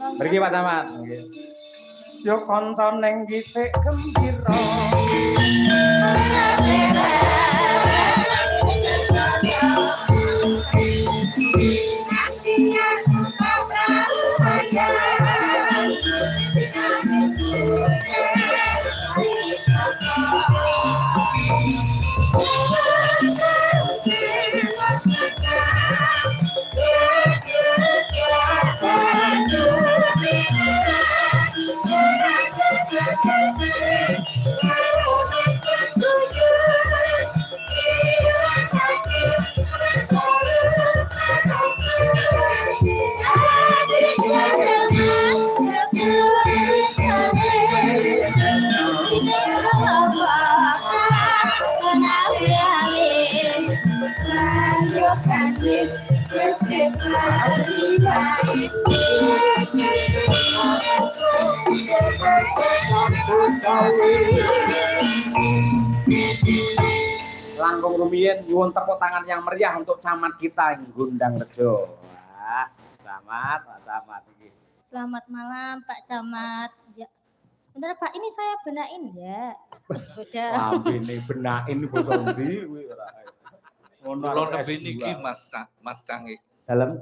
Mriki Pak Camat. Nggih. Yo kanca ning gisik gembira. Langkung rumiyin nyuwun tepuk tangan yang meriah untuk camat kita yang Gondang Rejo. Wah, Camat, Pak Camat iki. Selamat malam Pak Camat. Ya. Bentar Pak, ini saya benain ya. Udah. Lambene benain basa ndi kuwi ora. Ngono Kula nembe niki Mas Canggih. Dalem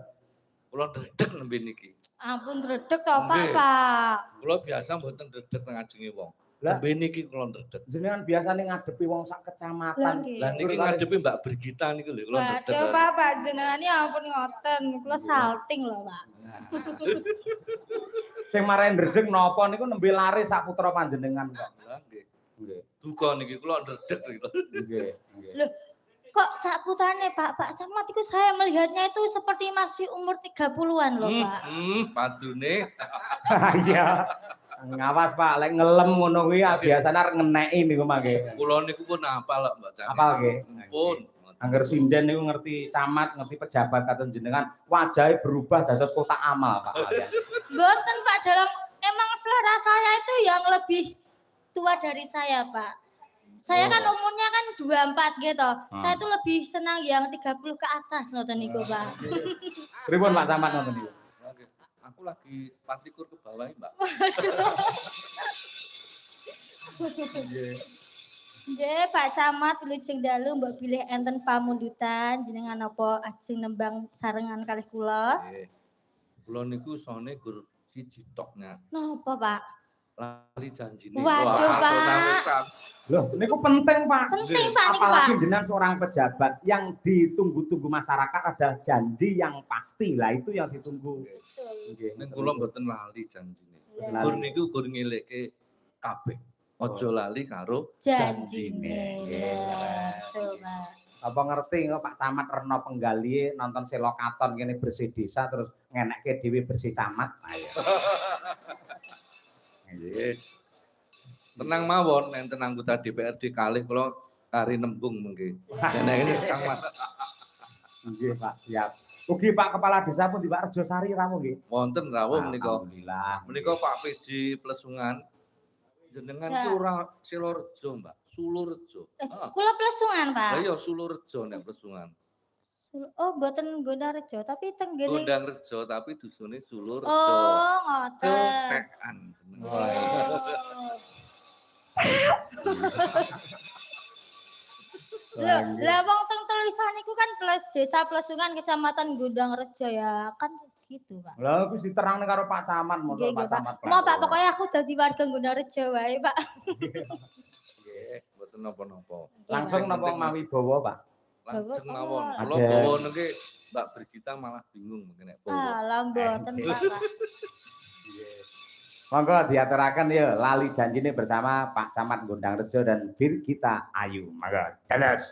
Kula dredeg nembe niki. Ampun dredeg to Pak, Nggih. Pak. Kula biasa mboten dredeg teng ngajenge wong. Lah. Nembe niki kula dredeg. jenengan biasane ngadepi wong sak kecamatan. Lah niki ngadepi Mbak Brigita niku lho kula dredeg. Waduh Pak jenengan ya ampun ngoten. Kula salting lho Pak. Sing marahin dredeg napa niku nembe lari sak putra panjenengan kok. Lah nggih. Nggih. Duka niki kula dredeg niku. Nggih, nggih. Loh, kok sak putrane Pak Camat itu saya melihatnya itu seperti masih umur 30-an loh Pak. Padune. Iya. Ngawas Pak, lek ngelem ngono kuwi biasane arep ngeneki niku mangke. Kula niku pun hafal kok Mbak Canggih. Apal nggih. Pun. Angger sinden niku ngerti camat, ngerti pejabat katon jenengan, wajahe berubah dados kotak amal Pak kalian. Mboten Pak, dalam emang selera saya itu yang lebih tua dari saya Pak. Saya kan umurnya kan 24 gitu. Saya tuh lebih senang yang 30 ke atas ngoten niku Pak. Pripun Pak Camat ngoten niku? Aku lagi patikur ke bawah, Mbak. Nggih, Pak Camat wilujeng dalu mbok bilih enten pamundutan jenengan apa ajeng nembang sarengan kalih kula. Nggih. Kula niku sone gur siji toknya. Napa, Pak? Lali janjine. Waduh, Pak. Loh, niku penting Pak. Penting Pak niku Pak. Apalagi jenengan seorang pejabat yang ditunggu-tunggu masyarakat adalah janji yang pasti. Lah itu yang ditunggu. Ning kula mboten lali janjine. Iya. Gur niku gur ngelekke kabeh. Aja lali karo Janjine. Nggih. Tuh, Pak. Apa ngerti kok Pak Camat Reno Penggali nonton Selokaton kene bersih desa terus ngenekke dhewe bersih camat. Ayo. Nggih. Tenang mawon enten anggota DPRD kalih kula kari nembung mengke. Dene ini camat. Nggih Pak, siap. Ugi Pak Kepala Desa pun di Pak Rejosari rawuh nggih. Wonten rawuh menika. Alhamdulillah. Menika Pak PJ Plesungan jenengan Ya. ku ora Silorejo, Mbak. Sulurejo. Kula plesungan, Pak. Lah iya Sulurejo nek Plesungan. Oh, mboten Gondarejo, tapi teng ngene. Gondang Rejo tapi dusune Sulurejo. Oh, ngoten. Cetekan. Lah wong teng tulisan iku kan Desa Plesungan Kecamatan Gondang Rejo ya, kan gitu, Pak. Lah wis diterangne karo Pak Camat Nggih, Pak Camat. Mau Pak, pokoknya aku dadi warga Gondang Rejo wae, Pak. Nggih, mboten napa-napa. Langsung napa mawi bawa, Pak? Langsung mawon. Aja. Kula bawa niki Mbak Brigita malah bingung mungkin nek bawa. Alah mboten, Pak. Monggo diaturaken ya lali janjine bersama Pak Camat Gondang Rejo dan Brigita Ayu. Monggo. Dados.